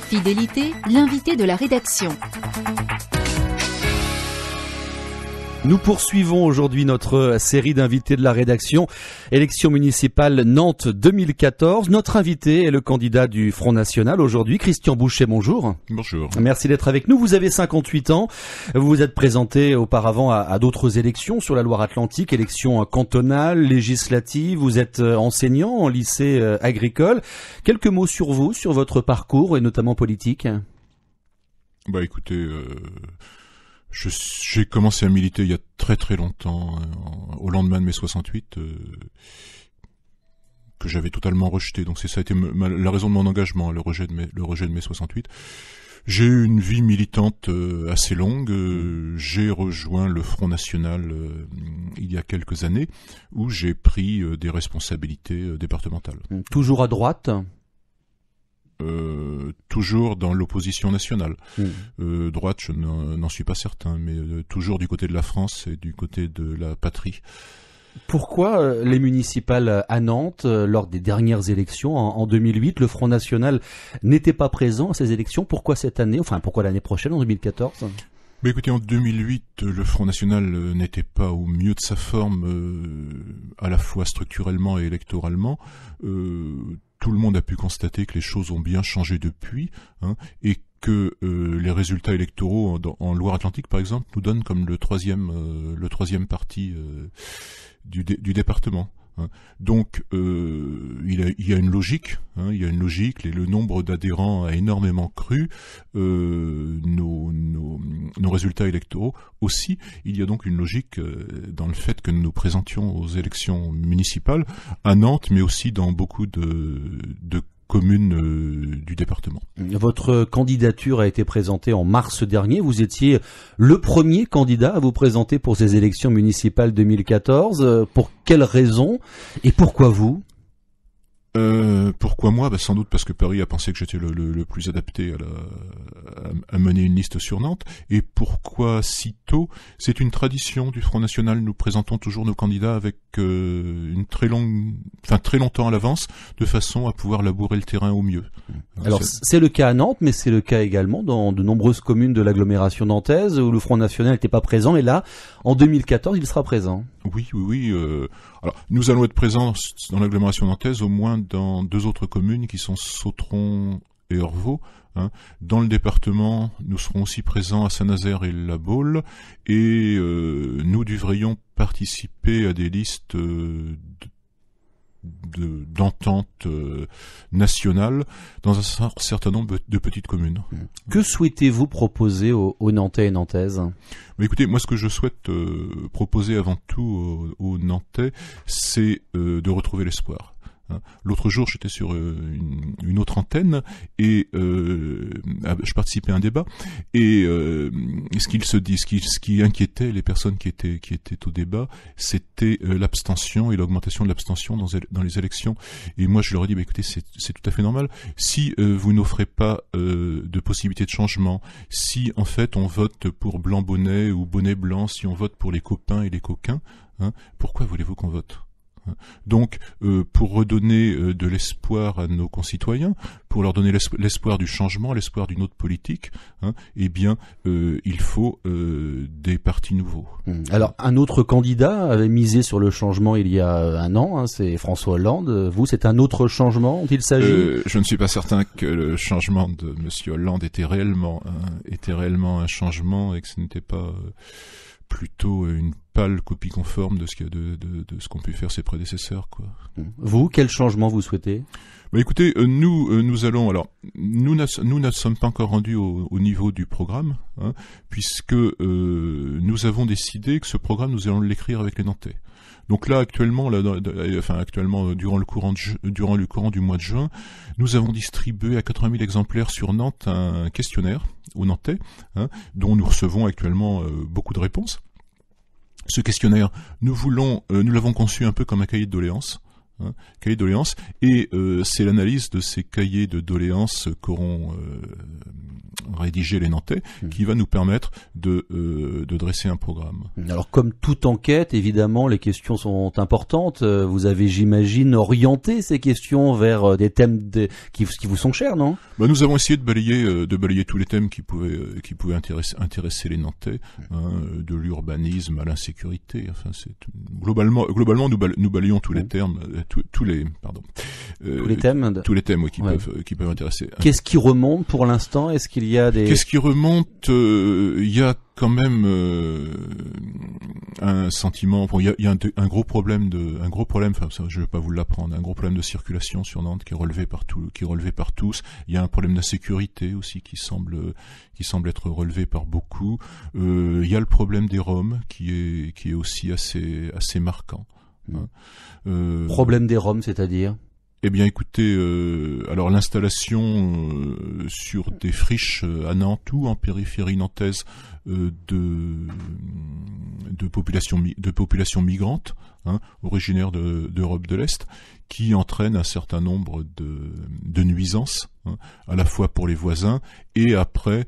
Fidélité, l'invité de la rédaction. Nous poursuivons aujourd'hui notre série d'invités de la rédaction. Élection municipale Nantes 2014. Notre invité est le candidat du Front National aujourd'hui, Christian Bouchet. Bonjour. Bonjour. Merci d'être avec nous. Vous avez 58 ans. Vous vous êtes présenté auparavant à d'autres élections sur la Loire-Atlantique, élections cantonales, législatives. Vous êtes enseignant en lycée agricole. Quelques mots sur vous, sur votre parcours et notamment politique. Écoutez, j'ai commencé à militer il y a très très longtemps, au lendemain de mai 68, que j'avais totalement rejeté. Donc ça a été la raison de mon engagement, le rejet de mai 68. J'ai eu une vie militante assez longue. J'ai rejoint le Front National il y a quelques années, où j'ai pris des responsabilités départementales. Toujours à droite ? Toujours dans l'opposition nationale. Droite, je n'en suis pas certain, mais toujours du côté de la France et du côté de la patrie. Pourquoi les municipales à Nantes, lors des dernières élections en 2008, le Front National n'était pas présent à ces élections? Pourquoi cette année, pourquoi l'année prochaine, en 2014? Écoutez, en 2008, le Front National n'était pas au mieux de sa forme, à la fois structurellement et électoralement. Tout le monde a pu constater que les choses ont bien changé depuis, et que les résultats électoraux en Loire-Atlantique, par exemple, nous donnent comme le troisième parti du département. Donc, il y a une logique. Le nombre d'adhérents a énormément cru. Nos résultats électoraux aussi. Il y a donc une logique dans le fait que nous nous présentions aux élections municipales à Nantes, mais aussi dans beaucoup de communes du département. Votre candidature a été présentée en mars dernier. Vous étiez le premier candidat à vous présenter pour ces élections municipales 2014. Pour quelles raisons et pourquoi vous ? Pourquoi moi ? Sans doute parce que Paris a pensé que j'étais le plus adapté à mener une liste sur Nantes. Et pourquoi si tôt ? C'est une tradition du Front National. Nous présentons toujours nos candidats avec très longtemps à l'avance, de façon à pouvoir labourer le terrain au mieux. Alors c'est le cas à Nantes, mais c'est le cas également dans de nombreuses communes de l'agglomération nantaise où le Front National n'était pas présent. Et là, en 2014, il sera présent. Oui. Alors, nous allons être présents dans l'agglomération nantaise au moins dans deux autres communes qui sont Sautron et Orvaux. Dans le département, nous serons aussi présents à Saint-Nazaire et La Baule, et nous devrions participer à des listes d'entente nationale dans un certain nombre de petites communes. Que souhaitez-vous proposer aux Nantais et Nantaises ? Écoutez, moi ce que je souhaite proposer avant tout aux Nantais, c'est de retrouver l'espoir. L'autre jour, j'étais sur une autre antenne et je participais à un débat, et ce qui inquiétait les personnes qui étaient au débat, c'était l'abstention et l'augmentation de l'abstention dans les élections. Et moi, je leur ai dit, écoutez, c'est tout à fait normal. Si vous n'offrez pas de possibilité de changement, si en fait on vote pour blanc bonnet ou bonnet blanc, si on vote pour les copains et les coquins, pourquoi voulez-vous qu'on vote ? Donc, pour redonner de l'espoir à nos concitoyens, pour leur donner l'espoir du changement, l'espoir d'une autre politique, il faut des partis nouveaux. Alors, un autre candidat avait misé sur le changement il y a un an, c'est François Hollande. Vous, c'est un autre changement dont il s'agit ? Je ne suis pas certain que le changement de Monsieur Hollande était réellement un changement, et que ce n'était pas plutôt une pâle copie conforme de ce qu'ont pu faire ses prédécesseurs, quoi. Vous, quel changement vous souhaitez ? Écoutez, nous allons, alors nous ne sommes pas encore rendus au niveau du programme, puisque nous avons décidé que ce programme, nous allons l'écrire avec les Nantais. Donc là, actuellement, durant le courant du mois de juin, nous avons distribué à 80 000 exemplaires sur Nantes un questionnaire aux Nantais, dont nous recevons actuellement beaucoup de réponses. Ce questionnaire, nous l'avons conçu un peu comme un cahier de doléances. cahiers de doléances, et c'est l'analyse de ces cahiers de doléances qu'auront rédigé les Nantais qui va nous permettre de dresser un programme. Alors comme toute enquête, évidemment, les questions sont importantes. Vous avez, j'imagine, orienté ces questions vers des thèmes qui vous sont chers, non ? Nous avons essayé de balayer tous les thèmes qui pouvaient intéresser les Nantais, de l'urbanisme à l'insécurité. Enfin, c'est globalement nous balayons tous les termes, tous les thèmes, oui, qui peuvent intéresser. Qu'est-ce qui remonte pour l'instant ? Est-ce qu'il y a des... Qu'est-ce qui remonte ? Il y a quand même un sentiment. Bon, il y a un gros problème. Enfin, ça, je vais pas vous l'apprendre. Un gros problème de circulation sur Nantes qui est relevé par tous. Il y a un problème d'insécurité aussi qui semble être relevé par beaucoup. Il y a le problème des Roms qui est aussi assez marquant. Problème des Roms, c'est-à-dire ? Eh bien, écoutez, alors l'installation sur des friches à Nantes ou en périphérie nantaise de populations migrantes, originaires d'Europe de l'Est, qui entraîne un certain nombre de nuisances, à la fois pour les voisins et après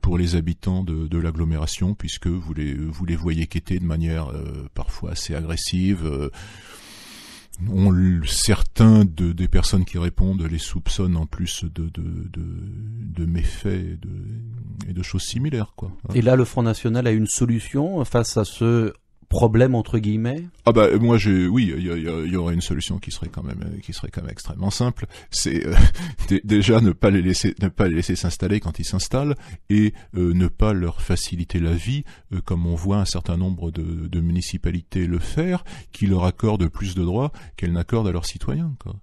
pour les habitants de l'agglomération, puisque vous les voyez quêter de manière parfois assez agressive. Certains des personnes qui répondent les soupçonnent en plus de méfaits et de choses similaires, quoi. Et là, le Front National a une solution face à ce problème entre guillemets ? Oui, il y aurait une solution qui serait quand même extrêmement simple. C'est déjà ne pas les laisser s'installer quand ils s'installent et ne pas leur faciliter la vie, comme on voit un certain nombre de municipalités le faire, qui leur accordent plus de droits qu'elles n'accordent à leurs citoyens, quoi.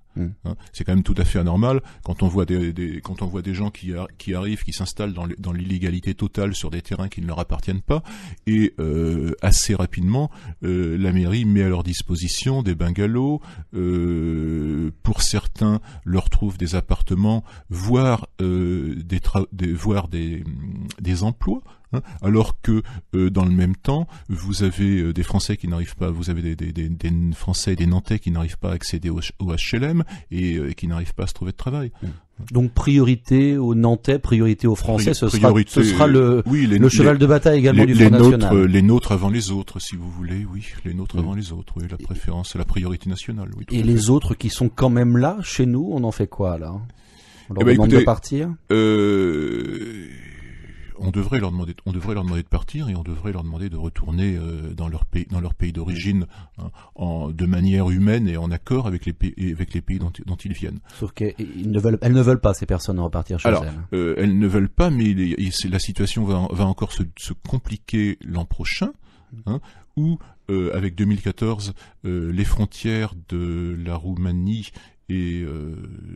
C'est quand même tout à fait anormal quand on voit des gens qui arrivent, qui s'installent dans l'illégalité totale sur des terrains qui ne leur appartiennent pas, et assez rapidement la mairie met à leur disposition des bungalows, pour certains leur trouve des appartements, voire des emplois. Alors que dans le même temps, vous avez des Français qui n'arrivent pas, vous avez des Français et des Nantais qui n'arrivent pas à accéder au HLM et qui n'arrivent pas à se trouver de travail. Donc priorité aux Nantais, priorité aux Français, ce sera le cheval de bataille également du Front National. Les nôtres avant les autres, si vous voulez, oui, les nôtres avant les autres, oui, la préférence, la priorité nationale. Oui, et les autres qui sont quand même là, chez nous, on en fait quoi là ? On leur demande de partir ? On devrait leur demander de partir et on devrait leur demander de retourner dans leur pays d'origine, de manière humaine et en accord avec les pays dont ils viennent. Sauf qu'elles ne veulent pas, ces personnes, repartir chez elles. Elles ne veulent pas, mais la situation va encore se compliquer l'an prochain, où avec 2014 les frontières de la Roumanie et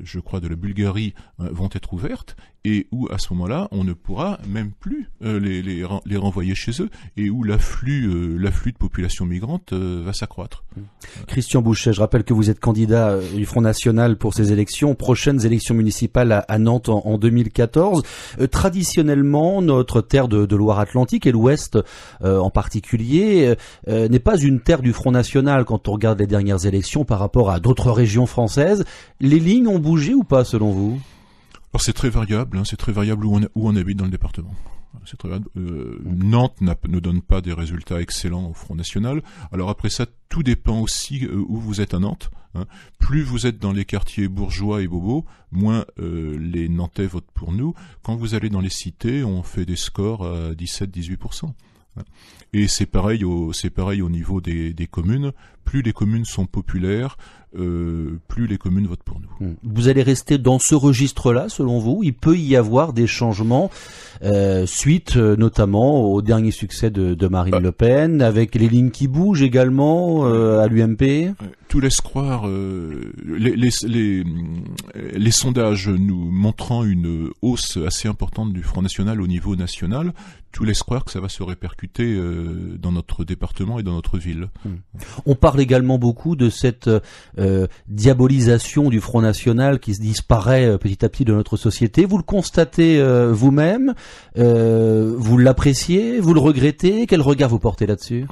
je crois de la Bulgarie vont être ouvertes, et où à ce moment-là on ne pourra même plus les renvoyer chez eux, et où l'afflux de population migrante va s'accroître. Christian Bouchet, je rappelle que vous êtes candidat du Front National pour ces prochaines élections municipales à Nantes en 2014. Traditionnellement, notre terre de Loire-Atlantique et l'Ouest en particulier n'est pas une terre du Front National quand on regarde les dernières élections par rapport à d'autres régions françaises. Les lignes ont bougé ou pas selon vous ? Alors c'est très variable, c'est très variable où on habite dans le département. C'est très variable. Nantes ne donne pas des résultats excellents au Front National. Alors après ça, tout dépend aussi où vous êtes à Nantes. Plus vous êtes dans les quartiers bourgeois et bobos, moins les Nantais votent pour nous. Quand vous allez dans les cités, on fait des scores à 17-18%. Et c'est pareil au niveau des communes. Plus les communes sont populaires, plus les communes votent pour nous. Vous allez rester dans ce registre-là, selon vous ? Il peut y avoir des changements suite notamment au dernier succès de Marine Le Pen, avec les lignes qui bougent également à l'UMP. Tout laisse croire, les sondages nous montrant une hausse assez importante du Front National au niveau national, tout laisse croire que ça va se répercuter dans notre département et dans notre ville. On parle également beaucoup de cette diabolisation du Front National qui se disparaît petit à petit de notre société. Vous le constatez vous-même, vous l'appréciez, vous le regrettez ? Quel regard vous portez là-dessus ?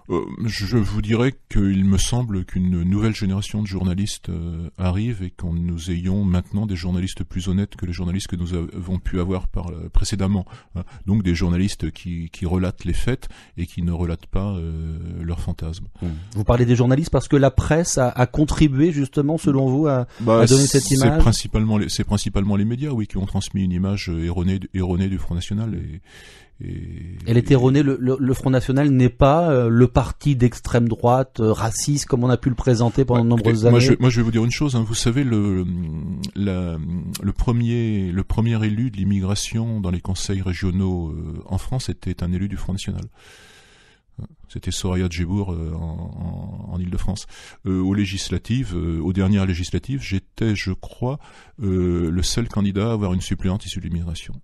Je vous dirais qu'il me semble qu'une nouvelle génération de journalistes arrive et que nous ayons maintenant des journalistes plus honnêtes que les journalistes que nous avons pu avoir précédemment. Hein. Donc des journalistes qui relatent les faits et qui ne relatent pas leurs fantasmes. Vous parlez des journalistes parce que la presse a contribué justement, selon vous, à donner cette image. C'est principalement les médias, oui, qui ont transmis une image erronée du Front National. Elle est erronée. Le Front National n'est pas le parti d'extrême droite, raciste, comme on a pu le présenter pendant de nombreuses années. Moi, je vais vous dire une chose. Hein. Vous savez, le premier élu de l'immigration dans les conseils régionaux en France était un élu du Front National. C'était Soraya Djebour en Île-de-France. Aux dernières législatives, j'étais, je crois, le seul candidat à avoir une suppléante issue de l'immigration.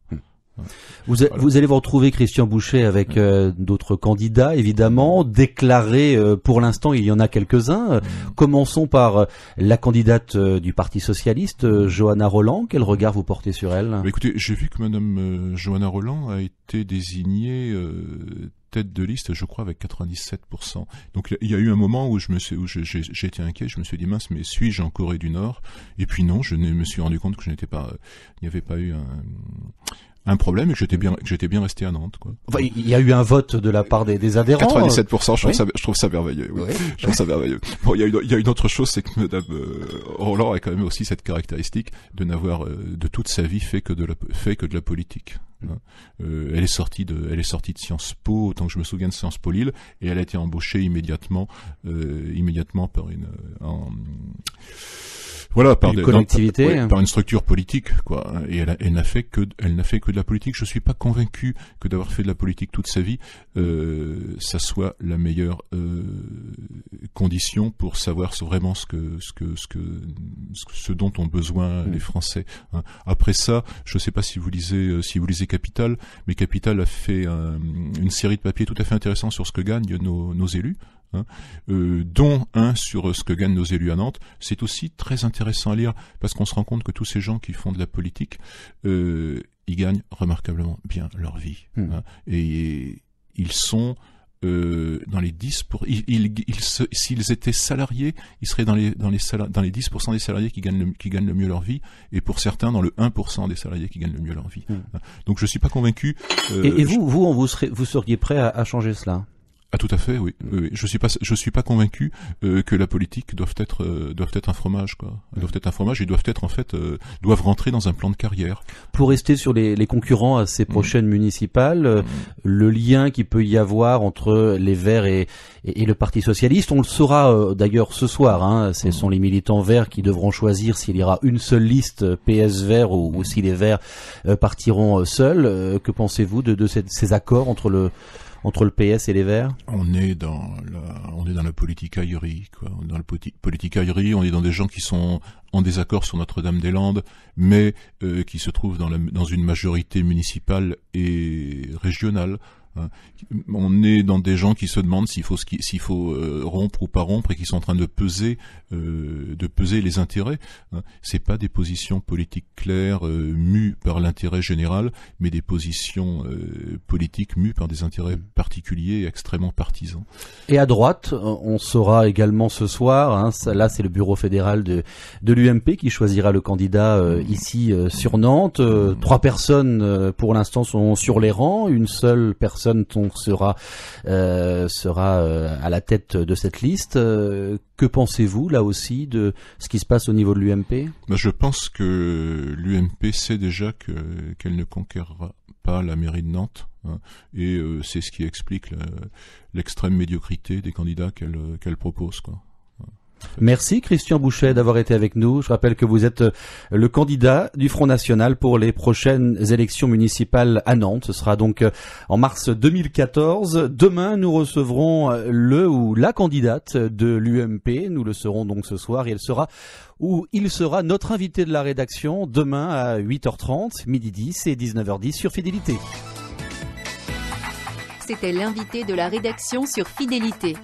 Vous allez vous retrouver, Christian Bouchet, avec d'autres candidats, évidemment, déclarés. Pour l'instant, il y en a quelques-uns. Commençons par la candidate du Parti Socialiste, Johanna Rolland. Quel regard vous portez sur elle ? Écoutez, j'ai vu que Madame Johanna Rolland a été désignée tête de liste, je crois, avec 97%. Donc il y a eu un moment où j'ai été inquiet, je me suis dit mince, mais suis-je en Corée du Nord ? Et puis non, je me suis rendu compte que il n'y avait pas eu un problème et que j'étais bien resté à Nantes, quoi. Enfin, il y a eu un vote de la part des adhérents. 97%, je trouve ça merveilleux. Oui. Je trouve ça merveilleux. Bon, il y a une autre chose, c'est que Madame Rolland a quand même aussi cette caractéristique de n'avoir de toute sa vie fait que de la politique. Elle est sortie de Sciences Po, autant que je me souviens de Sciences Po Lille, et elle a été embauchée immédiatement par par une collectivité, par une structure politique, quoi. Et elle n'a fait que de la politique. Je suis pas convaincu que d'avoir fait de la politique toute sa vie, ça soit la meilleure condition pour savoir vraiment ce dont ont besoin les Français. Hein. Après ça, je sais pas si vous lisez Capital, mais Capital a fait une série de papiers tout à fait intéressants sur ce que gagnent nos élus. Hein, dont un sur ce que gagnent nos élus à Nantes. C'est aussi très intéressant à lire parce qu'on se rend compte que tous ces gens qui font de la politique, ils gagnent remarquablement bien leur vie. Hein, et ils sont dans les 10 s'ils étaient salariés, ils seraient dans les 10% des salariés qui gagnent le mieux leur vie, et pour certains dans le 1% des salariés qui gagnent le mieux leur vie. Donc je suis pas convaincu. Et vous seriez prêt à changer cela? Ah, tout à fait, oui. Je suis pas convaincu que la politique doivent être un fromage, quoi. Doivent être un fromage et doivent rentrer dans un plan de carrière. Pour rester sur les concurrents à ces prochaines municipales, le lien qu'il peut y avoir entre les Verts et le Parti Socialiste, on le saura d'ailleurs ce soir. Hein, ce sont les militants Verts qui devront choisir s'il y aura une seule liste PS Verts ou si les Verts partiront seuls. Que pensez-vous de ces accords entre le PS et les Verts? On est dans la politicaillerie, quoi. Dans la politicaillerie, on est dans des gens qui sont en désaccord sur Notre-Dame-des-Landes, mais qui se trouvent dans une majorité municipale et régionale. On est dans des gens qui se demandent s'il faut rompre ou pas rompre, et qui sont en train de peser les intérêts. C'est pas des positions politiques claires mues par l'intérêt général, mais des positions politiques mues par des intérêts particuliers et extrêmement partisans. Et à droite, on saura également ce soir. Hein, là, c'est le bureau fédéral de l'UMP qui choisira le candidat ici sur Nantes. 3 personnes pour l'instant sont sur les rangs. Une seule personne sera à la tête de cette liste. Que pensez-vous là aussi de ce qui se passe au niveau de l'UMP? Je pense que l'UMP sait déjà qu'elle ne conquérera pas la mairie de Nantes, hein, et c'est ce qui explique l'extrême médiocrité des candidats qu'elle propose, quoi. Merci Christian Bouchet d'avoir été avec nous. Je rappelle que vous êtes le candidat du Front National pour les prochaines élections municipales à Nantes. Ce sera donc en mars 2014. Demain, nous recevrons le ou la candidate de l'UMP. Nous le serons donc ce soir et il sera notre invité de la rédaction demain à 8h30, midi 10 et 19h10 sur Fidélité. C'était l'invité de la rédaction sur Fidélité.